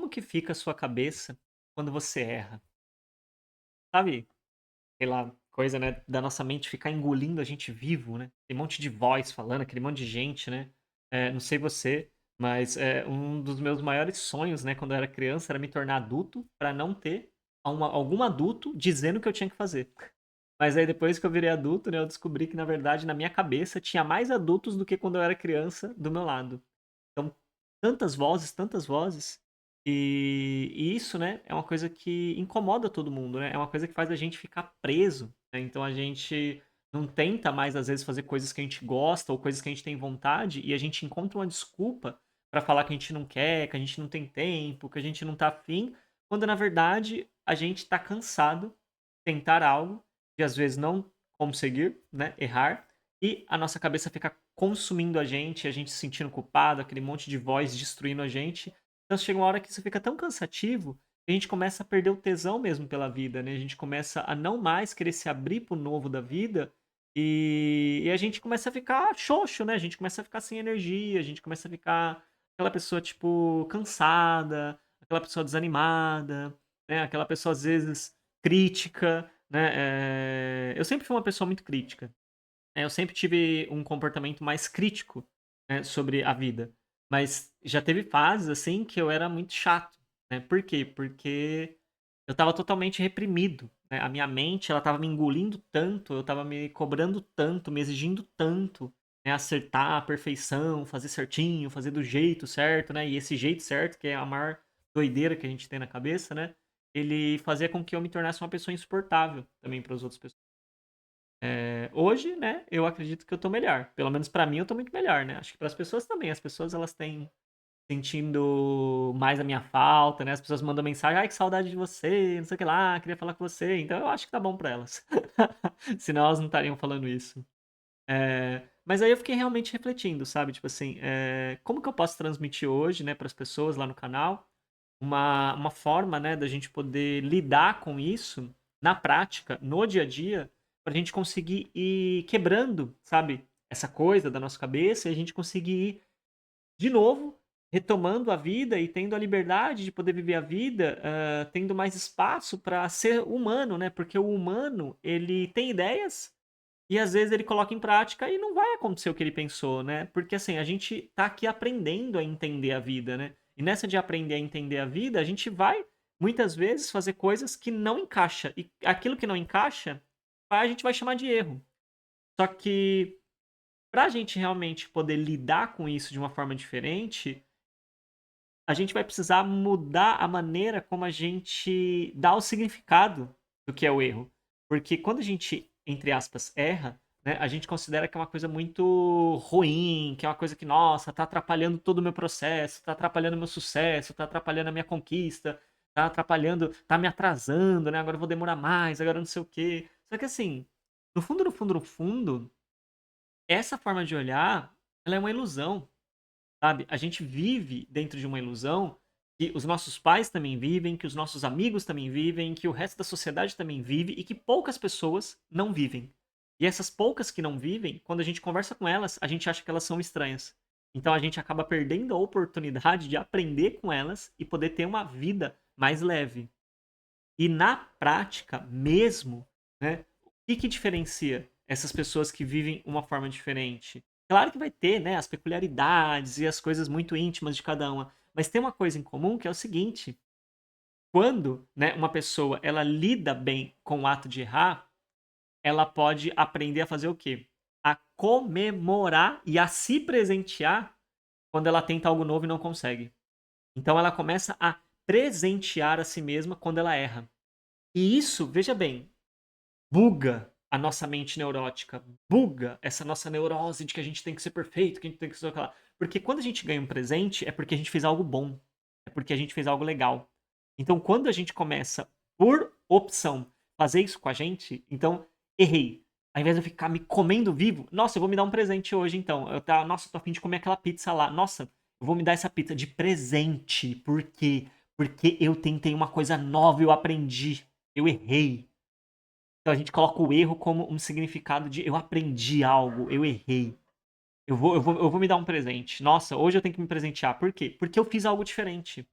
como que fica a sua cabeça quando você erra? Sabe, sei lá, coisa, né, da nossa mente ficar engolindo a gente vivo, né. Tem um monte de voz falando, aquele monte de gente, né. Não sei você, mas, um dos meus maiores sonhos, né, quando eu era criança, era me tornar adulto pra não ter algum adulto dizendo o que eu tinha que fazer. Mas aí depois que eu virei adulto, né, eu descobri que na verdade na minha cabeça tinha mais adultos do que quando eu era criança do meu lado. Então, tantas vozes, e isso, né, é uma coisa que incomoda todo mundo, né, é uma coisa que faz a gente ficar preso, né, então a gente não tenta mais, às vezes, fazer coisas que a gente gosta ou coisas que a gente tem vontade, e a gente encontra uma desculpa pra falar que a gente não quer, que a gente não tem tempo, que a gente não tá afim, quando na verdade a gente tá cansado de tentar algo, e às vezes não conseguir, né, errar, e a nossa cabeça fica consumindo a gente se sentindo culpado, aquele monte de voz destruindo a gente. Então chega uma hora que isso fica tão cansativo, que a gente começa a perder o tesão mesmo pela vida, né, a gente começa a não mais querer se abrir para o novo da vida, e a gente começa a ficar xoxo, né, a gente começa a ficar sem energia, a gente começa a ficar aquela pessoa, tipo, cansada, aquela pessoa desanimada, né, aquela pessoa às vezes crítica, né, eu sempre fui uma pessoa muito crítica. Eu sempre tive um comportamento mais crítico, né, sobre a vida. Mas já teve fases, assim, que eu era muito chato, né. Por quê? Porque eu estava totalmente reprimido, né. A minha mente, ela estava me engolindo tanto, eu estava me cobrando tanto, me exigindo tanto, né, acertar a perfeição, fazer certinho, fazer do jeito certo, né. E esse jeito certo, que é a maior doideira que a gente tem na cabeça, né, ele fazia com que eu me tornasse uma pessoa insuportável também para as outras pessoas. Hoje, né, eu acredito que eu tô melhor. Pelo menos pra mim eu tô muito melhor, né. Acho que para as pessoas também. As pessoas elas têm sentindo mais a minha falta, né. As pessoas mandam mensagem: "Ai, que saudade de você, não sei o que lá, queria falar com você". Então eu acho que tá bom pra elas. Senão elas não estariam falando isso. Mas aí eu fiquei realmente refletindo, sabe, tipo assim, como que eu posso transmitir hoje, né, para as pessoas lá no canal, uma forma, né, da gente poder lidar com isso na prática, no dia a dia, pra gente conseguir ir quebrando, sabe, essa coisa da nossa cabeça e a gente conseguir ir, de novo, retomando a vida e tendo a liberdade de poder viver a vida, tendo mais espaço para ser humano, né, porque o humano, ele tem ideias e às vezes ele coloca em prática e não vai acontecer o que ele pensou, né, porque assim, a gente tá aqui aprendendo a entender a vida, né, e nessa de aprender a entender a vida, a gente vai, muitas vezes, fazer coisas que não encaixa, e aquilo que não encaixa, a gente vai chamar de erro. Só que, pra gente realmente poder lidar com isso de uma forma diferente, a gente vai precisar mudar a maneira como a gente dá o significado do que é o erro. Porque quando a gente, entre aspas, erra, né, a gente considera que é uma coisa muito ruim, que é uma coisa que, nossa, tá atrapalhando todo o meu processo, tá atrapalhando o meu sucesso, tá atrapalhando a minha conquista, tá atrapalhando, tá me atrasando, né? Agora eu vou demorar mais, agora não sei o quê. Só que assim, no fundo, no fundo, no fundo, essa forma de olhar, ela é uma ilusão. Sabe, a gente vive dentro de uma ilusão que os nossos pais também vivem, que os nossos amigos também vivem, que o resto da sociedade também vive e que poucas pessoas não vivem. E essas poucas que não vivem, quando a gente conversa com elas, a gente acha que elas são estranhas. Então a gente acaba perdendo a oportunidade de aprender com elas e poder ter uma vida mais leve. E na prática mesmo, né, o que diferencia essas pessoas que vivem uma forma diferente? Claro que vai ter, né, as peculiaridades e as coisas muito íntimas de cada uma, mas tem uma coisa em comum que é o seguinte: quando, né, uma pessoa ela lida bem com o ato de errar, ela pode aprender a fazer o quê? A comemorar e a se presentear quando ela tenta algo novo e não consegue. Então ela começa a presentear a si mesma quando ela erra. E isso, veja bem, buga a nossa mente neurótica, buga essa nossa neurose de que a gente tem que ser perfeito, que a gente tem que ser aquela. Porque quando a gente ganha um presente, é porque a gente fez algo bom, é porque a gente fez algo legal. Então, quando a gente começa, por opção, fazer isso com a gente, então, errei. Ao invés de eu ficar me comendo vivo, nossa, eu vou me dar um presente hoje então. Nossa, eu tô a fim de comer aquela pizza lá. Nossa, eu vou me dar essa pizza de presente. Por quê? Porque eu tentei uma coisa nova, eu aprendi, eu errei. Então a gente coloca o erro como um significado de eu aprendi algo, eu errei. Eu vou me dar um presente. Nossa, hoje eu tenho que me presentear. Por quê? Porque eu fiz algo diferente.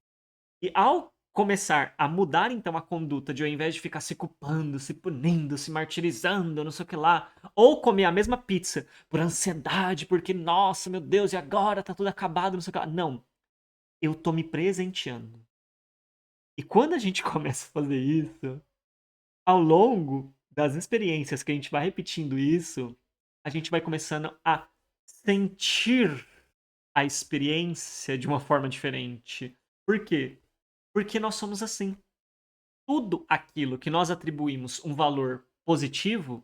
E ao começar a mudar então a conduta de ao invés de ficar se culpando, se punindo, se martirizando, não sei o que lá, ou comer a mesma pizza por ansiedade, porque nossa, meu Deus, e agora tá tudo acabado, não sei o que lá. Não, eu tô me presenteando. E quando a gente começa a fazer isso, ao longo das experiências que a gente vai repetindo isso, a gente vai começando a sentir a experiência de uma forma diferente. Por quê? Porque nós somos assim. Tudo aquilo que nós atribuímos um valor positivo,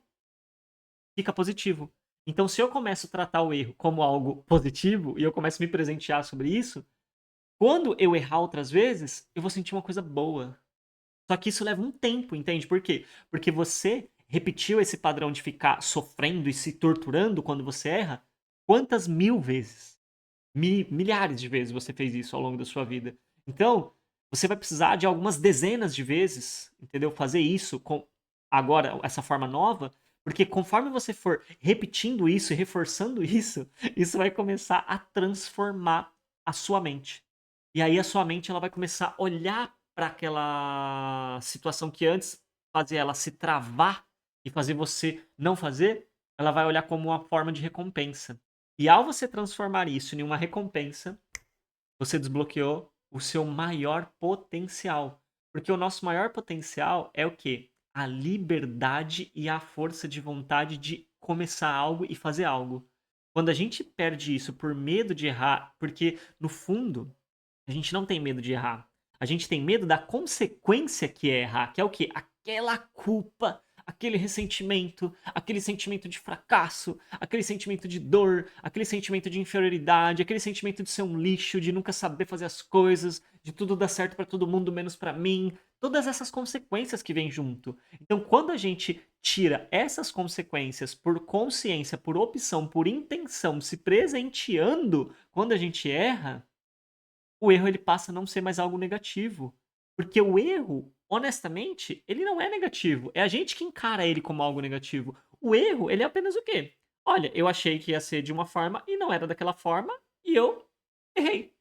fica positivo. Então, se eu começo a tratar o erro como algo positivo e eu começo a me presentear sobre isso, quando eu errar outras vezes, eu vou sentir uma coisa boa. Só que isso leva um tempo, entende? Por quê? Porque você repetiu esse padrão de ficar sofrendo e se torturando quando você erra, quantas mil vezes? Milhares de vezes você fez isso ao longo da sua vida. Então, você vai precisar de algumas dezenas de vezes, entendeu? Fazer isso com agora essa forma nova, porque conforme você for repetindo isso e reforçando isso, isso vai começar a transformar a sua mente. E aí a sua mente ela vai começar a olhar para aquela situação que antes fazia ela se travar e fazer você não fazer, ela vai olhar como uma forma de recompensa. E ao você transformar isso em uma recompensa, você desbloqueou o seu maior potencial. Porque o nosso maior potencial é o quê? A liberdade e a força de vontade de começar algo e fazer algo. Quando a gente perde isso por medo de errar, porque no fundo a gente não tem medo de errar. A gente tem medo da consequência que é errar, que é o quê? Aquela culpa, aquele ressentimento, aquele sentimento de fracasso, aquele sentimento de dor, aquele sentimento de inferioridade, aquele sentimento de ser um lixo, de nunca saber fazer as coisas, de tudo dar certo pra todo mundo menos pra mim. Todas essas consequências que vêm junto. Então, quando a gente tira essas consequências por consciência, por opção, por intenção, se presenteando quando a gente erra, o erro ele passa a não ser mais algo negativo. Porque o erro, honestamente, ele não é negativo. É a gente que encara ele como algo negativo. O erro, ele é apenas o quê? Olha, eu achei que ia ser de uma forma e não era daquela forma e eu errei.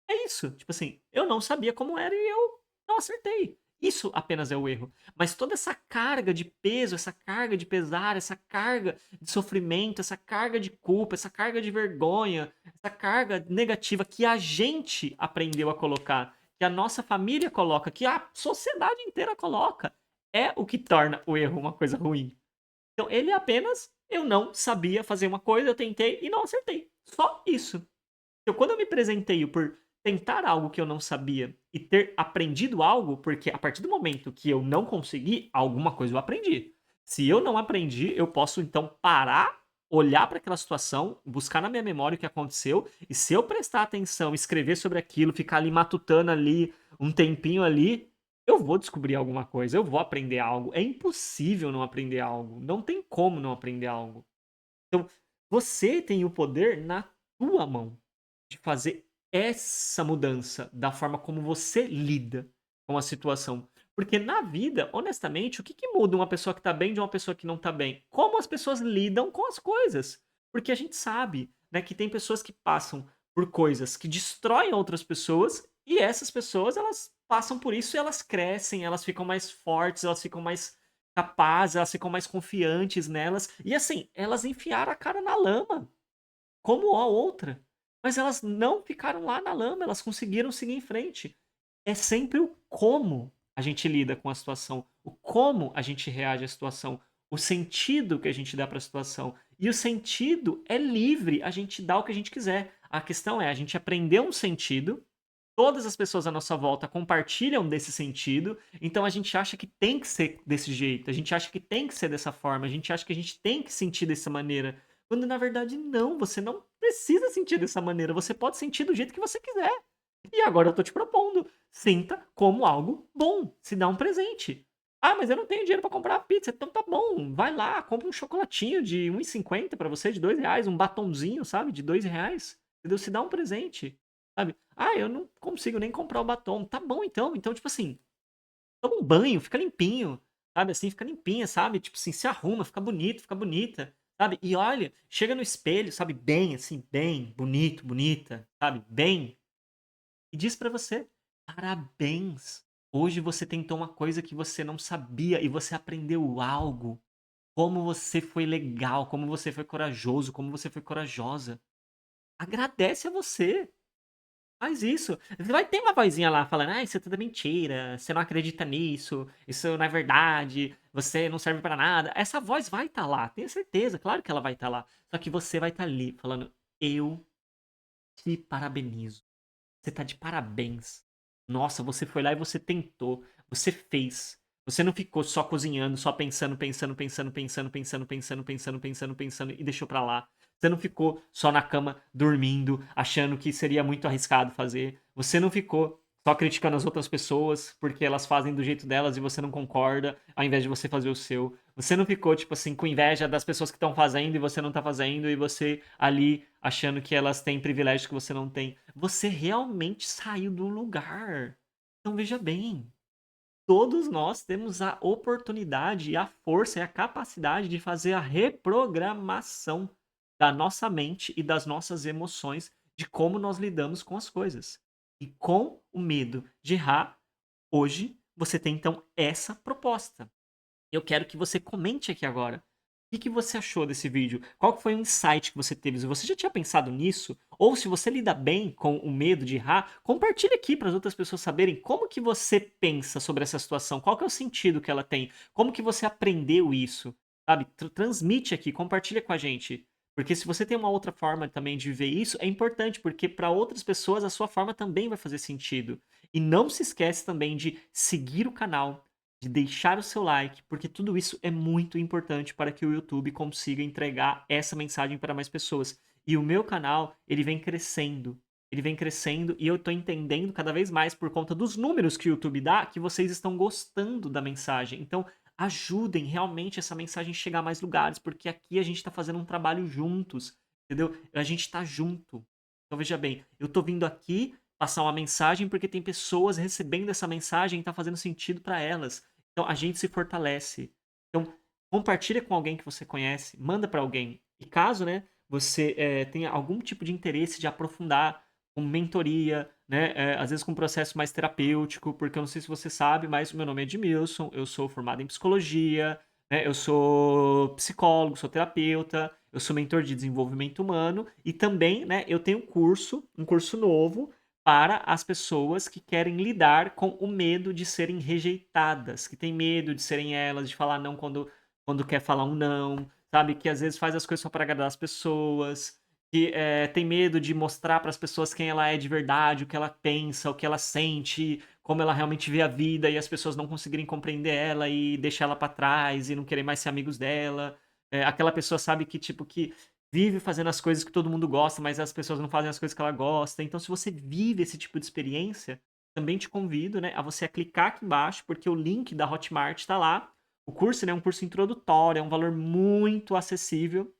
É isso. Tipo assim, eu não sabia como era e eu não acertei. Isso apenas é o erro. Mas toda essa carga de peso, essa carga de pesar, essa carga de sofrimento, essa carga de culpa, essa carga de vergonha, essa carga negativa que a gente aprendeu a colocar, que a nossa família coloca, que a sociedade inteira coloca, é o que torna o erro uma coisa ruim. Então, ele é apenas eu não sabia fazer uma coisa, eu tentei e não acertei. Só isso. Então, quando eu me presenteio por tentar algo que eu não sabia e ter aprendido algo, porque a partir do momento que eu não consegui, alguma coisa eu aprendi. Se eu não aprendi, eu posso então parar, olhar para aquela situação, buscar na minha memória o que aconteceu, e se eu prestar atenção, escrever sobre aquilo, ficar ali matutando ali, um tempinho ali, eu vou descobrir alguma coisa, eu vou aprender algo. É impossível não aprender algo. Não tem como não aprender algo. Então, você tem o poder na tua mão de fazer essa mudança da forma como você lida com a situação. Porque na vida, honestamente, o que, que muda uma pessoa que tá bem de uma pessoa que não tá bem? Como as pessoas lidam com as coisas. Porque a gente sabe, né, que tem pessoas que passam por coisas que destroem outras pessoas e essas pessoas, elas passam por isso e elas crescem, elas ficam mais fortes, elas ficam mais capazes, elas ficam mais confiantes nelas. E assim, elas enfiaram a cara na lama como a outra. Mas elas não ficaram lá na lama, elas conseguiram seguir em frente. É sempre o como a gente lida com a situação, o como a gente reage à situação, o sentido que a gente dá para a situação. E o sentido é livre, a gente dá o que a gente quiser. A questão é a gente aprender um sentido, todas as pessoas à nossa volta compartilham desse sentido, então a gente acha que tem que ser desse jeito, a gente acha que tem que ser dessa forma, a gente acha que a gente tem que sentir dessa maneira. Quando na verdade não, você não precisa sentir dessa maneira, você pode sentir do jeito que você quiser. E agora eu tô te propondo, sinta como algo bom, se dá um presente. Ah, mas eu não tenho dinheiro pra comprar pizza, então tá bom, vai lá, compra um chocolatinho de 1,50 pra você, de R$ 2, um batonzinho, sabe, de R$ 2, entendeu? Se dá um presente, sabe? Ah, eu não consigo nem comprar o batom. Tá bom então, então tipo assim, toma um banho, fica limpinho, sabe, assim, fica limpinha, sabe, tipo assim, se arruma, fica bonito, fica bonita, sabe, e olha, chega no espelho, sabe, bem, assim, bem, bonito, bonita, sabe, bem, e diz pra você. Parabéns! Hoje você tentou uma coisa que você não sabia e você aprendeu algo. Como você foi legal, como você foi corajoso, como você foi corajosa. Agradece a você. Faz isso. Vai ter uma vozinha lá falando: "Ah, isso é tudo mentira, você não acredita nisso, isso não é verdade, você não serve pra nada". Essa voz vai estar lá, tenha certeza, claro que ela vai estar lá. Só que você vai estar ali falando: "Eu te parabenizo. Você tá de parabéns. Nossa, você foi lá e você tentou, você fez. Você não ficou só cozinhando, só pensando, pensando, pensando, pensando, pensando, pensando, pensando, pensando, pensando e deixou pra lá. Você não ficou só na cama dormindo, achando que seria muito arriscado fazer. Você não ficou só criticando as outras pessoas porque elas fazem do jeito delas e você não concorda, ao invés de você fazer o seu. Você não ficou, tipo assim, com inveja das pessoas que estão fazendo e você não tá fazendo, e você ali achando que elas têm privilégios que você não tem. Você realmente saiu do lugar. Então veja bem, todos nós temos a oportunidade e a força e a capacidade de fazer a reprogramação da nossa mente e das nossas emoções de como nós lidamos com as coisas. E com o medo de errar, hoje você tem então essa proposta. Eu quero que você comente aqui agora. O que você achou desse vídeo? Qual que foi o insight que você teve? Se você já tinha pensado nisso, ou se você lida bem com o medo de errar, compartilhe aqui para as outras pessoas saberem como que você pensa sobre essa situação, qual que é o sentido que ela tem, como que você aprendeu isso, sabe? Transmite aqui, compartilha com a gente. Porque se você tem uma outra forma também de ver isso, é importante, porque para outras pessoas a sua forma também vai fazer sentido. E não se esquece também de seguir o canal, de deixar o seu like, porque tudo isso é muito importante para que o YouTube consiga entregar essa mensagem para mais pessoas. E o meu canal, ele vem crescendo e eu tô entendendo cada vez mais por conta dos números que o YouTube dá, que vocês estão gostando da mensagem. Então, ajudem realmente essa mensagem chegar a mais lugares, porque aqui a gente tá fazendo um trabalho juntos, entendeu? A gente tá junto. Então veja bem, eu tô vindo aqui passar uma mensagem porque tem pessoas recebendo essa mensagem e tá fazendo sentido para elas. Então a gente se fortalece. Então compartilha com alguém que você conhece, manda para alguém. E caso, né, você tenha algum tipo de interesse de aprofundar com mentoria, né, às vezes com um processo mais terapêutico, porque eu não sei se você sabe, mas o meu nome é Edmilson, eu sou formado em psicologia, né, eu sou psicólogo, sou terapeuta, eu sou mentor de desenvolvimento humano e também, né, eu tenho um curso novo para as pessoas que querem lidar com o medo de serem rejeitadas, que têm medo de serem elas, de falar não quando quer falar um não, sabe, que às vezes faz as coisas só para agradar as pessoas, que, tem medo de mostrar para as pessoas quem ela é de verdade, o que ela pensa, o que ela sente, como ela realmente vê a vida e as pessoas não conseguirem compreender ela e deixar ela para trás e não querer mais ser amigos dela. Aquela pessoa, sabe, que tipo, que vive fazendo as coisas que todo mundo gosta, mas as pessoas não fazem as coisas que ela gosta. Então, se você vive esse tipo de experiência, também te convido, né, a você a clicar aqui embaixo, porque o link da Hotmart está lá. O curso, né, é um curso introdutório, é um valor muito acessível.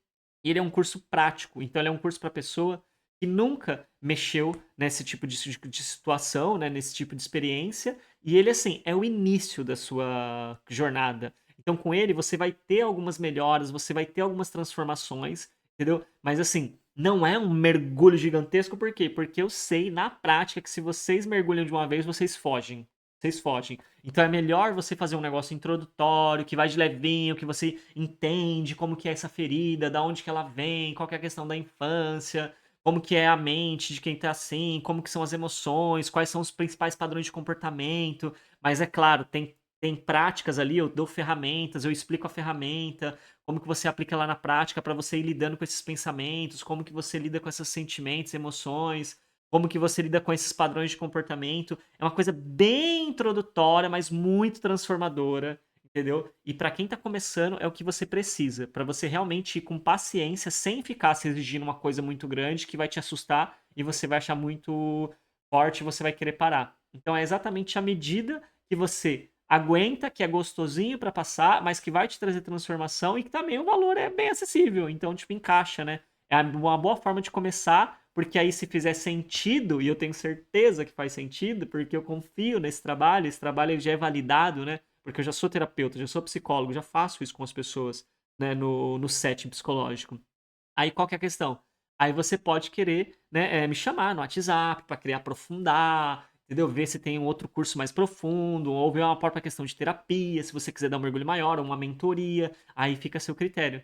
E ele é um curso prático, então ele é um curso para pessoa que nunca mexeu nesse tipo de situação, né, nesse tipo de experiência. E ele, assim, é o início da sua jornada. Então, com ele, você vai ter algumas melhoras, você vai ter algumas transformações, entendeu? Mas assim, não é um mergulho gigantesco, por quê? Porque eu sei na prática que se vocês mergulham de uma vez, vocês fogem. Vocês fogem. Então é melhor você fazer um negócio introdutório, que vai de levinho, que você entende como que é essa ferida, da onde que ela vem, qual que é a questão da infância, como que é a mente de quem tá assim, como que são as emoções, quais são os principais padrões de comportamento. Mas é claro, tem práticas ali, eu dou ferramentas, eu explico a ferramenta, como que você aplica lá na prática para você ir lidando com esses pensamentos, como que você lida com esses sentimentos, emoções, como que você lida com esses padrões de comportamento. É uma coisa bem introdutória, mas muito transformadora, entendeu? E para quem tá começando é o que você precisa, para você realmente ir com paciência, sem ficar se exigindo uma coisa muito grande que vai te assustar e você vai achar muito forte e você vai querer parar. Então é exatamente a medida que você aguenta, que é gostosinho para passar, mas que vai te trazer transformação e que também o valor é bem acessível. Então, tipo, encaixa, né? É uma boa forma de começar, porque aí se fizer sentido, e eu tenho certeza que faz sentido, porque eu confio nesse trabalho, esse trabalho já é validado, né? Porque eu já sou terapeuta, já sou psicólogo, já faço isso com as pessoas, né, no setting psicológico. Aí qual que é a questão? Aí você pode querer, né, me chamar no WhatsApp para querer aprofundar, entendeu? Ver se tem um outro curso mais profundo, ou ver uma própria questão de terapia, se você quiser dar um mergulho maior, ou uma mentoria, aí fica a seu critério,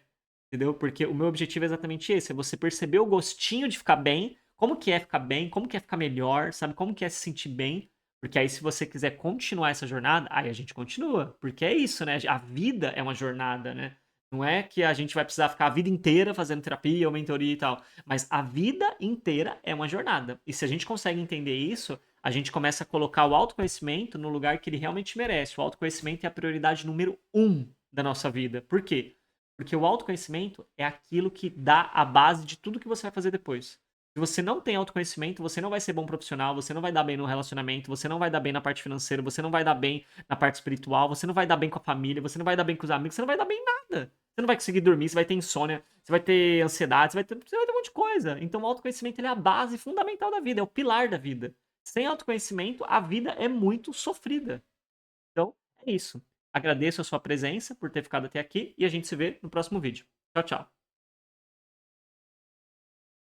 entendeu? Porque o meu objetivo é exatamente esse, é você perceber o gostinho de ficar bem, como que é ficar bem, como que é ficar melhor, sabe? Como que é se sentir bem, porque aí se você quiser continuar essa jornada, aí a gente continua, porque é isso, né? A vida é uma jornada, né? Não é que a gente vai precisar ficar a vida inteira fazendo terapia ou mentoria e tal, mas a vida inteira é uma jornada. E se a gente consegue entender isso, a gente começa a colocar o autoconhecimento no lugar que ele realmente merece. O autoconhecimento é a prioridade número 1 da nossa vida. Por quê? Porque o autoconhecimento é aquilo que dá a base de tudo que você vai fazer depois. Se você não tem autoconhecimento, você não vai ser bom profissional, você não vai dar bem no relacionamento, você não vai dar bem na parte financeira, você não vai dar bem na parte espiritual, você não vai dar bem com a família, você não vai dar bem com os amigos, você não vai dar bem em nada. Você não vai conseguir dormir, você vai ter insônia, você vai ter ansiedade, você vai ter um monte de coisa. Então o autoconhecimento ele é a base fundamental da vida, é o pilar da vida. Sem autoconhecimento, a vida é muito sofrida. Então, é isso. Agradeço a sua presença por ter ficado até aqui e a gente se vê no próximo vídeo. Tchau, tchau.